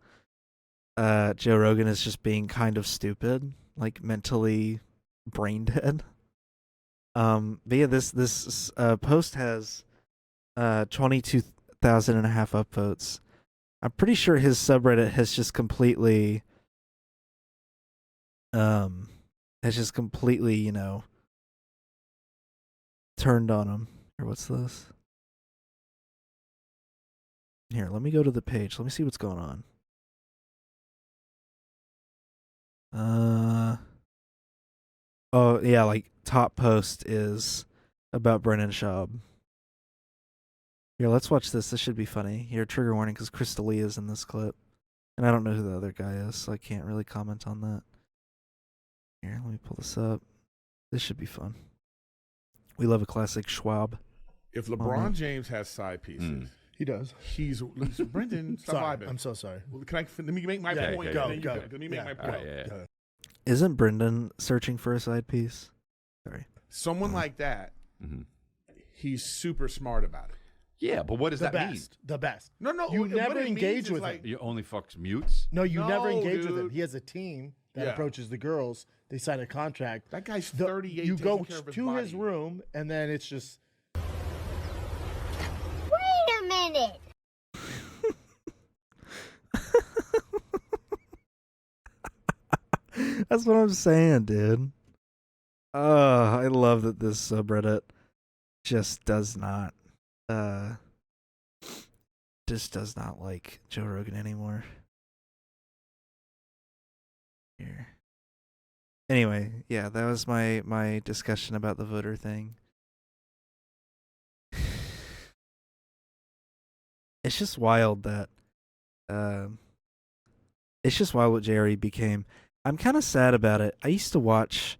Joe Rogan as just being kind of stupid, like mentally brain dead. But yeah, this post has 22,000 and a half upvotes. I'm pretty sure his subreddit has just completely turned on him. Or what's this? Here, let me go to the page. Let me see what's going on. Oh yeah, like top post is about Brennan Schaub. Here, let's watch this. This should be funny. Here, trigger warning, because Crystalia is in this clip. And I don't know who the other guy is, so I can't really comment on that. Here, let me pull this up. This should be fun. We love a classic Schwab. If LeBron James has side pieces, he does. He's Brendan. Sorry, vibing. I'm so sorry. Well, let me make my point. Go. Let me make my point. Isn't Brendan searching for a side piece? Sorry. Someone like that, he's super smart about it. Yeah, but what does that mean? The best. No, You what never it engage means with is like, him. You only fucks mutes? No, you never engage with him. dude. He has a team that Yeah. approaches the girls. They sign a contract. That guy's 38. You go taking care of to his body. room, and then it's just. Wait a minute. That's what I'm saying, dude. I love that this subreddit just does not like Joe Rogan anymore. Here. Anyway, yeah, that was my discussion about the voter thing. It's just wild that it's just wild what Jerry became. I'm kind of sad about it. I used to watch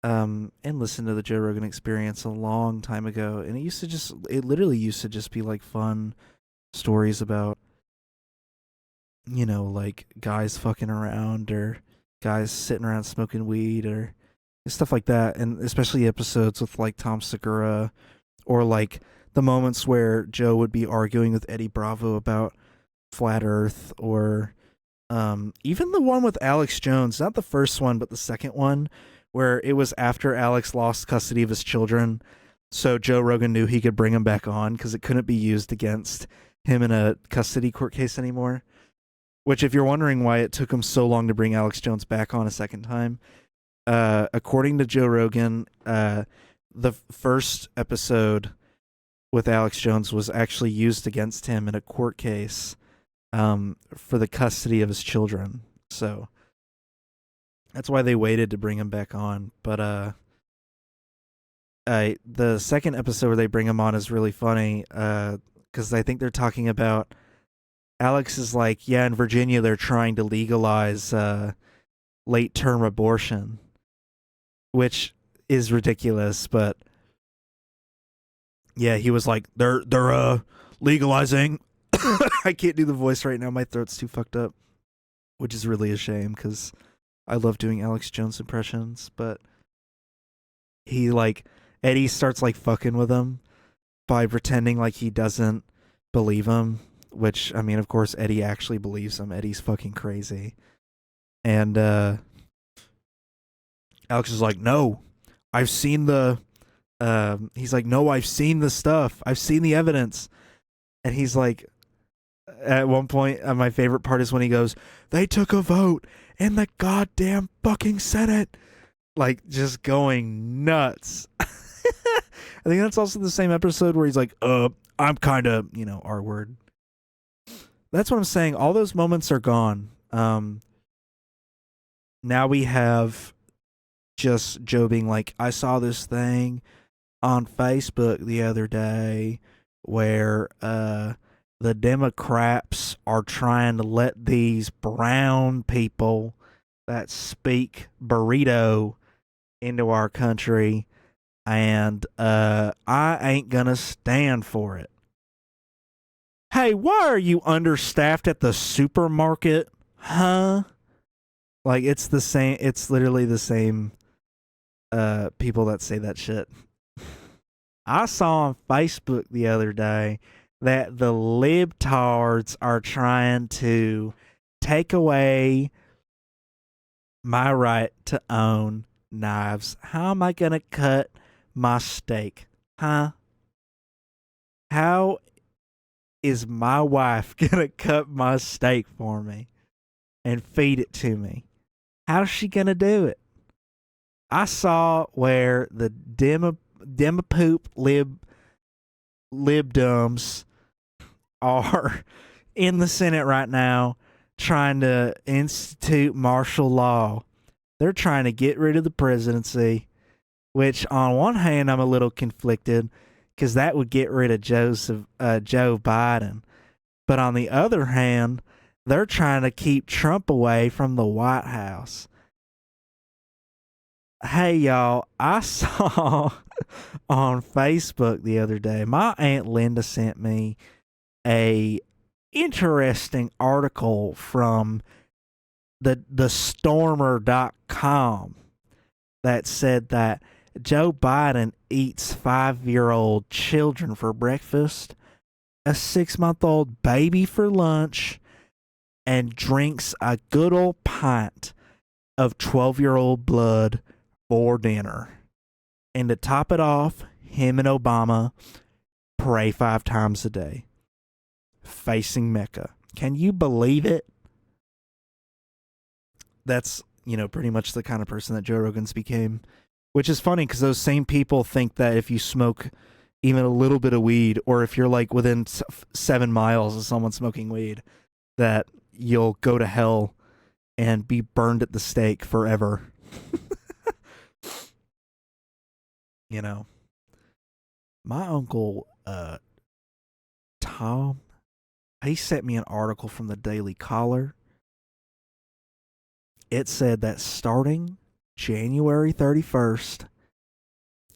and listen to the Joe Rogan Experience a long time ago, and it literally used to just be like fun stories about like guys fucking around or guys sitting around smoking weed or stuff like that, and especially episodes with like Tom Segura, or like the moments where Joe would be arguing with Eddie Bravo about flat Earth, or even the one with Alex Jones, not the first one but the second one, where it was after Alex lost custody of his children, so Joe Rogan knew he could bring him back on because it couldn't be used against him in a custody court case anymore. Which, if you're wondering why it took him so long to bring Alex Jones back on a second time, according to Joe Rogan, the first episode with Alex Jones was actually used against him in a court case for the custody of his children. So that's why they waited to bring him back on. But the second episode where they bring him on is really funny because I think they're talking about Alex is like, yeah, in Virginia they're trying to legalize late-term abortion, which is ridiculous, but yeah, he was like, they're legalizing. I can't do the voice right now. My throat's too fucked up, which is really a shame because I love doing Alex Jones impressions. But he like Eddie starts like fucking with him by pretending like he doesn't believe him, which I mean, of course, Eddie actually believes him. Eddie's fucking crazy, and Alex is like, no, I've seen the. He's like, no, I've seen the stuff. I've seen the evidence. And he's like, at one point, my favorite part is when he goes, they took a vote in the goddamn fucking Senate. Like, just going nuts. I think that's also the same episode where he's like, I'm kind of, R word. That's what I'm saying. All those moments are gone. Now we have just Joe being like, I saw this thing on Facebook the other day where the Democrats are trying to let these brown people that speak burrito into our country, and I ain't gonna stand for it. Hey, why are you understaffed at the supermarket? Huh? Like, it's the same, it's literally the same people that say that shit. I saw on Facebook the other day that the libtards are trying to take away my right to own knives. How am I going to cut my steak? Huh? How is my wife going to cut my steak for me and feed it to me? How's she going to do it? I saw where the Demopoop libdums are in the Senate right now trying to institute martial law. They're trying to get rid of the presidency, which on one hand I'm a little conflicted because that would get rid of Joe Biden. But on the other hand, they're trying to keep Trump away from the White House. Hey, y'all, I saw on Facebook the other day, my Aunt Linda sent me a interesting article from the Stormer.com that said that Joe Biden eats 5-year-old children for breakfast, a 6-month-old baby for lunch, and drinks a good old pint of 12-year-old blood for dinner. And to top it off, him and Obama pray 5 times a day, facing Mecca. Can you believe it? That's, pretty much the kind of person that Joe Rogan's became. Which is funny because those same people think that if you smoke even a little bit of weed, or if you're like within 7 miles of someone smoking weed, that you'll go to hell and be burned at the stake forever. My uncle Tom, he sent me an article from the Daily Caller. It said that starting January 31st,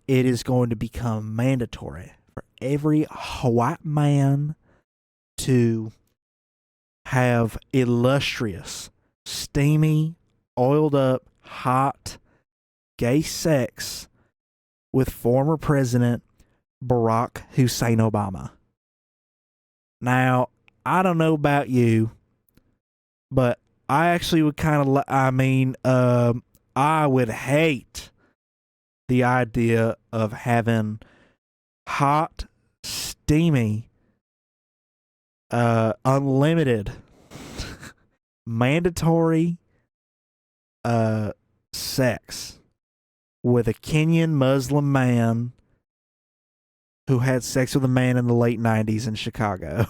it is going to become mandatory for every white man to have illustrious, steamy, oiled up, hot, gay sex with former President Barack Hussein Obama. Now, I don't know about you, but I actually would kind of, I would hate the idea of having hot, steamy, unlimited, mandatory sex with a Kenyan Muslim man who had sex with a man in the late 90s in Chicago.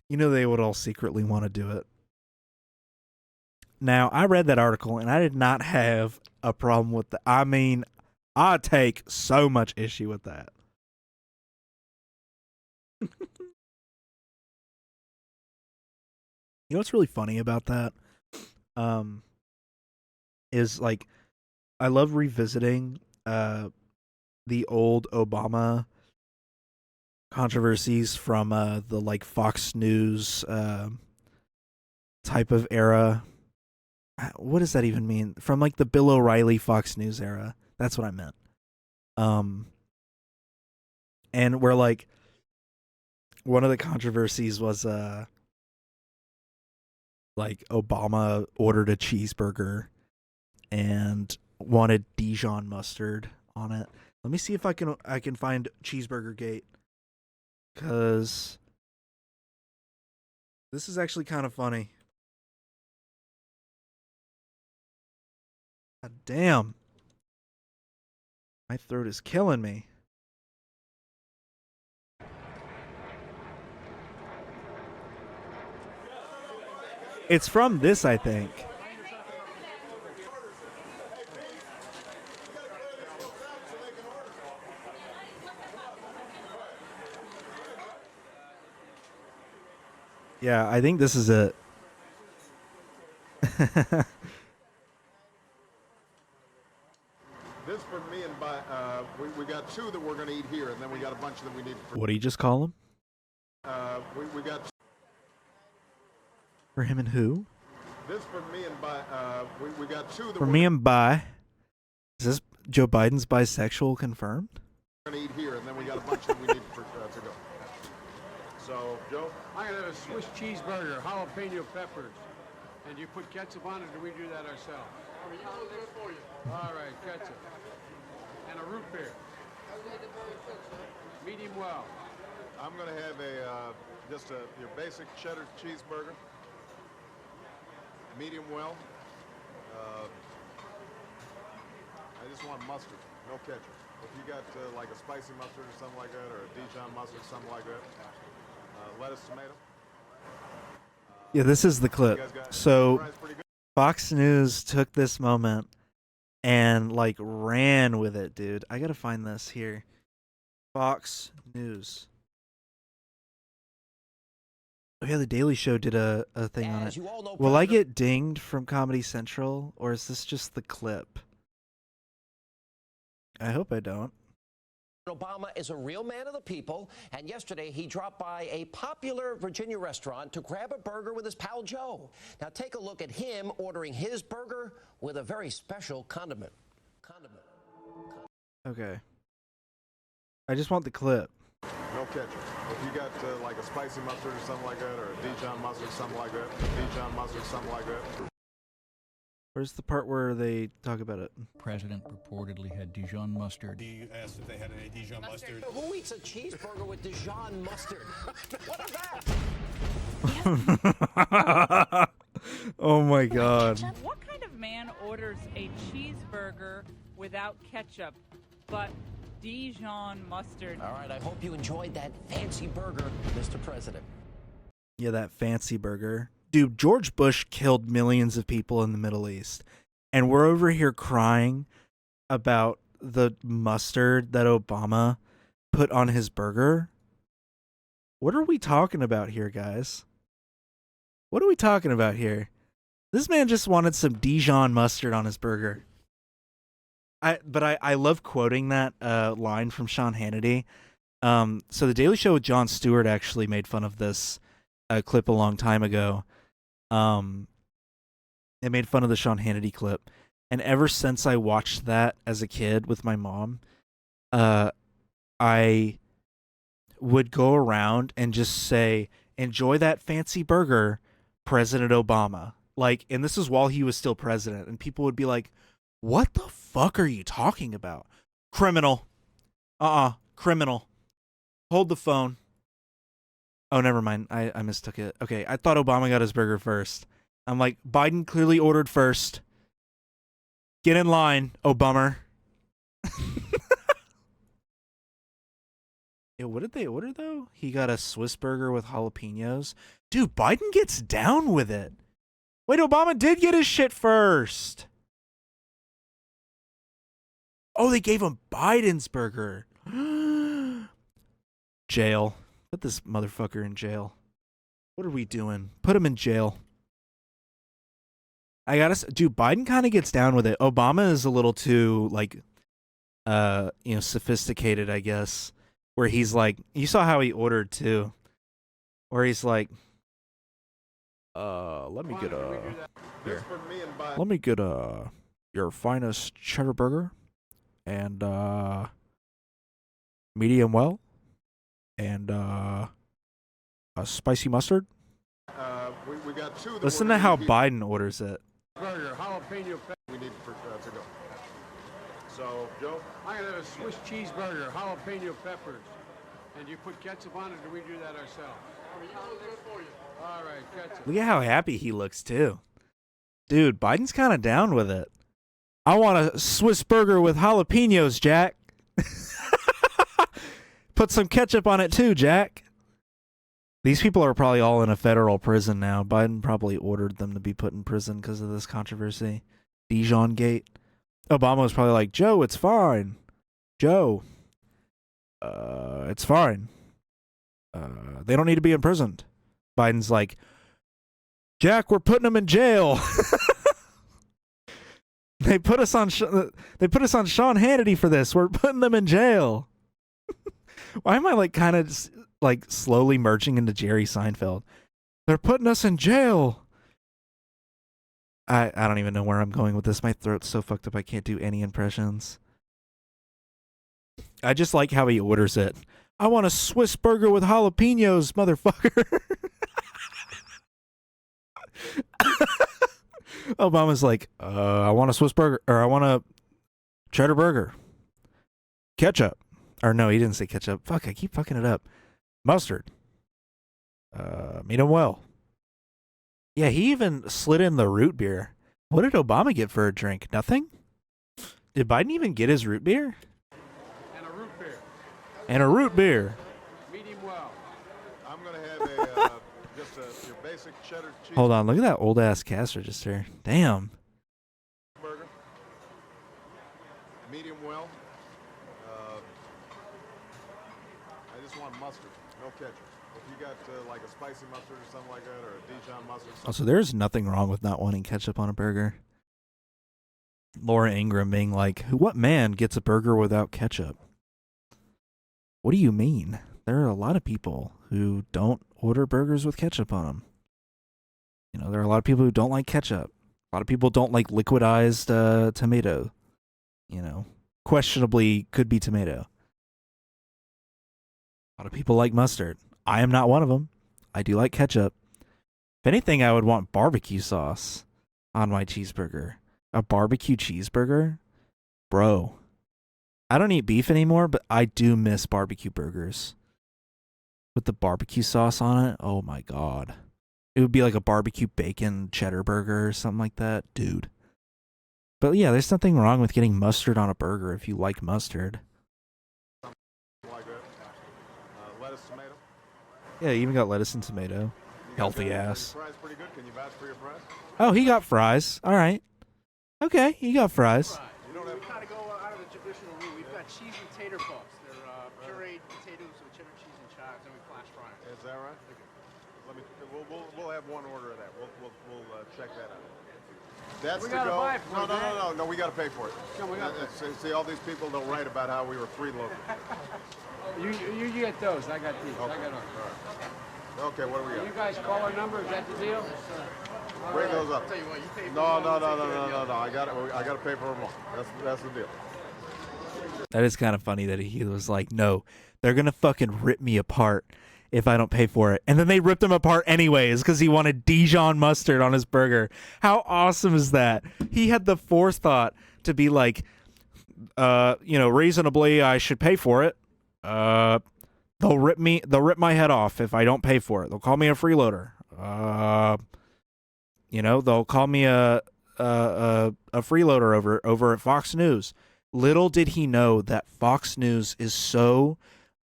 You know they would all secretly want to do it. Now, I read that article and I did not have a problem with that. I mean, I take so much issue with that. You know what's really funny about that? Is like I love revisiting the old Obama controversies from the like Fox News type of era. What does that even mean? From like the Bill O'Reilly Fox News era. That's what I meant. And where like one of the controversies was like Obama ordered a cheeseburger and wanted Dijon mustard on it. Let me see if I can find Cheeseburger Gate, cuz this is actually kind of funny. God damn. My throat is killing me. It's from this, I think. Yeah, I think this is it. This for me and we got two that we're going to eat here, and then we got a bunch that we need for. What do you just call him? We got For him and who? this for me and we got two that For we're me and bi. Is this Joe Biden's bisexual confirmed? going to eat here, and then we got a bunch that we need for, to go. So, Joe? I'm going to have a Swiss cheeseburger, jalapeno peppers. And you put ketchup on it, or do we do that ourselves? I'll do it for you. All right, ketchup. And a root beer. Medium well. I'm going to have your basic cheddar cheeseburger. Medium well. I just want mustard, no ketchup. If you got like a spicy mustard or something like that, or a Dijon mustard, something like that. Lettuce, tomato. Yeah, this is the clip. You guys got So fries pretty good? Fox News took this moment and like ran with it, dude. I gotta find this here. Fox News. Oh yeah, the Daily Show did a thing on it. Will I get dinged from Comedy Central, or is this just the clip? I hope I don't. Obama is a real man of the people, and yesterday he dropped by a popular Virginia restaurant to grab a burger with his pal Joe. Now take a look at him ordering his burger with a very special condiment. Okay. I just want the clip. No ketchup. If you got like a spicy mustard or something like that, or a Dijon mustard, something like that. Dijon mustard, something like that. Where's the part where they talk about it? President purportedly had Dijon mustard. He asked if they had any Dijon mustard. Who eats a cheeseburger with Dijon mustard? What is that? Oh my god. What kind of man orders a cheeseburger without ketchup, but Dijon mustard? All right, I hope you enjoyed that fancy burger, Mr. President. Yeah, that fancy burger. Dude, George Bush killed millions of people in the Middle East. And we're over here crying about the mustard that Obama put on his burger. What are we talking about here, guys? What are we talking about here? This man just wanted some Dijon mustard on his burger. I love quoting that line from Sean Hannity. So the Daily Show with Jon Stewart actually made fun of this clip a long time ago. They made fun of the Sean Hannity clip, and ever since I watched that as a kid with my mom, I would go around and just say, "Enjoy that fancy burger, President Obama." Like, and this is while he was still president, and people would be like, "What the fuck are you talking about? Criminal. Criminal. Hold the phone." Oh, never mind. I mistook it. Okay, I thought Obama got his burger first. I'm like, Biden clearly ordered first. Get in line, Obama. Yeah, what did they order though? He got a Swiss burger with jalapenos. Dude, Biden gets down with it. Wait, Obama did get his shit first. Oh, they gave him Biden's burger. Jail. Put this motherfucker in jail. What are we doing? Put him in jail. I gotta, dude, Biden kind of gets down with it. Obama is a little too, like, sophisticated, I guess. Where he's like, you saw how he ordered too. Where he's like, let me get your finest cheddar burger and medium well and a spicy mustard. We got two. Listen to how Biden orders it. Burger, jalapeno pepper. We need to go. So, Joe? I'm going to have a Swiss cheeseburger, jalapeno peppers. And you put ketchup on it, or we do that ourselves? All right, ketchup. Look at how happy he looks, too. Dude, Biden's kind of down with it. I want a Swiss burger with jalapenos, Jack. Put some ketchup on it, too, Jack. These people are probably all in a federal prison now. Biden probably ordered them to be put in prison because of this controversy. Dijon Gate. Obama was probably like, Joe, it's fine. Joe, it's fine. They don't need to be imprisoned. Biden's like, Jack, we're putting them in jail. They put us on Sean Hannity for this. We're putting them in jail. Why am I like kind of like slowly merging into Jerry Seinfeld? They're putting us in jail. I don't even know where I'm going with this. My throat's so fucked up I can't do any impressions. I just like how he orders it. I want a Swiss burger with jalapenos, motherfucker. Obama's like, I want a Swiss burger, or I want a cheddar burger. Ketchup. Or no, he didn't say ketchup. Fuck, I keep fucking it up. Mustard. Medium well. Yeah, he even slid in the root beer. What did Obama get for a drink? Nothing? Did Biden even get his root beer? And a root beer. And a root beer. Medium well. I'm going to have your basic cheddar cheese. Hold on, look at that old ass cash register. Damn. Burger. Medium well. I just want mustard, no ketchup. If you got like a spicy mustard or something like that, or a Dijon mustard. Oh, so there's nothing wrong with not wanting ketchup on a burger. Laura Ingraham being like, what man gets a burger without ketchup? What do you mean? There are a lot of people who don't order burgers with ketchup on them. You know, there are a lot of people who don't like ketchup. A lot of people don't like liquidized tomato. You know, questionably could be tomato. A lot of people like mustard. I am not one of them. I do like ketchup. If anything, I would want barbecue sauce on my cheeseburger. A barbecue cheeseburger? Bro. I don't eat beef anymore, but I do miss barbecue burgers. With the barbecue sauce on it, oh my god. It would be like a barbecue bacon cheddar burger or something like that. Dude. But yeah, there's nothing wrong with getting mustard on a burger if you like mustard. Like that. Lettuce, tomato. Yeah, you even got lettuce and tomato. Healthy ass. Fries pretty good. Can you vouch for your fries? Oh, he got fries. All right. Okay, he got fries. We kind of go out of the traditional route. We've got cheese and tater puffs. They're pureed potatoes with cheddar cheese and chives, and we flash fry them. Is that right? We'll have one order of that. We'll check that out. That's We to gotta go. buy it for you, No. We got to pay for it. No, we gotta See, all these people don't write about how we were free local. You get those. I got these. Okay. I got ours. All right. Okay, what do we got? You guys call our number. Is that the deal? Bring those up. Tell you what, you pay for No. one, we'll take care of the I got to pay for them all. That's the deal. That is kind of funny that he was like, no, they're going to fucking rip me apart if I don't pay for it. And then they ripped him apart anyways because he wanted Dijon mustard on his burger. How awesome is that? He had the forethought to be like, reasonably, I should pay for it. They'll rip my head off if I don't pay for it. They'll call me a freeloader. they'll call me a freeloader over at Fox News. Little did he know that Fox News is so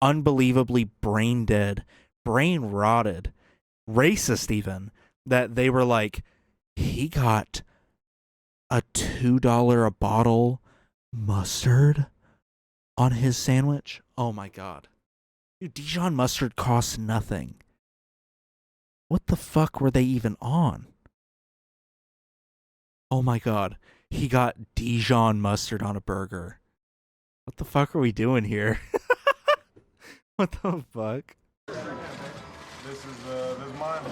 unbelievably brain dead, brain rotted, racist even, that they were like, he got a $2 a bottle mustard on his sandwich. Oh my God. Dude, Dijon mustard costs nothing. What the fuck were they even on? Oh my God. He got Dijon mustard on a burger. What the fuck are we doing here? What the fuck? This is mine.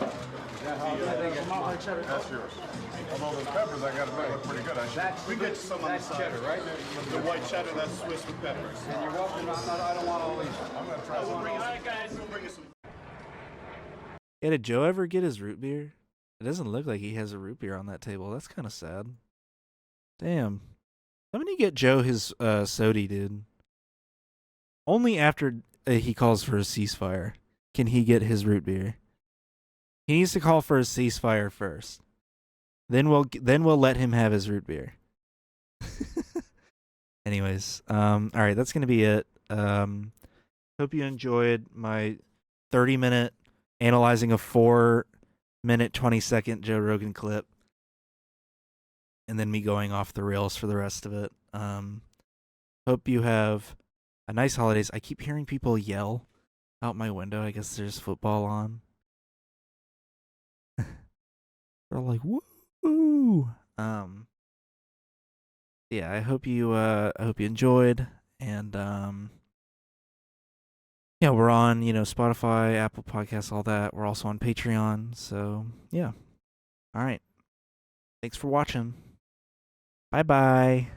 That's yours. Although those peppers I got to look pretty good. We get some on the side. Cheddar, right? The white cheddar, that's Swiss with peppers. And you're welcome. I don't want all these. I'm going to try some. All right, guys. We'll bring you some. Yeah, did Joe ever get his root beer? It doesn't look like he has a root beer on that table. That's kind of sad. Damn. How many get Joe his sody, dude? Only after he calls for a ceasefire can he get his root beer. He needs to call for a ceasefire first. Then we'll let him have his root beer. Anyways, all right, that's gonna be it. Hope you enjoyed my 30-minute analyzing a 4-minute 20-second Joe Rogan clip, and then me going off the rails for the rest of it. Hope you have a nice holidays. I keep hearing people yell out my window. I guess there's football on. They're like, woo! Yeah, I hope you enjoyed, and yeah, we're on, Spotify, Apple Podcasts, all that. We're also on Patreon, so yeah. All right. Thanks for watching. Bye-bye.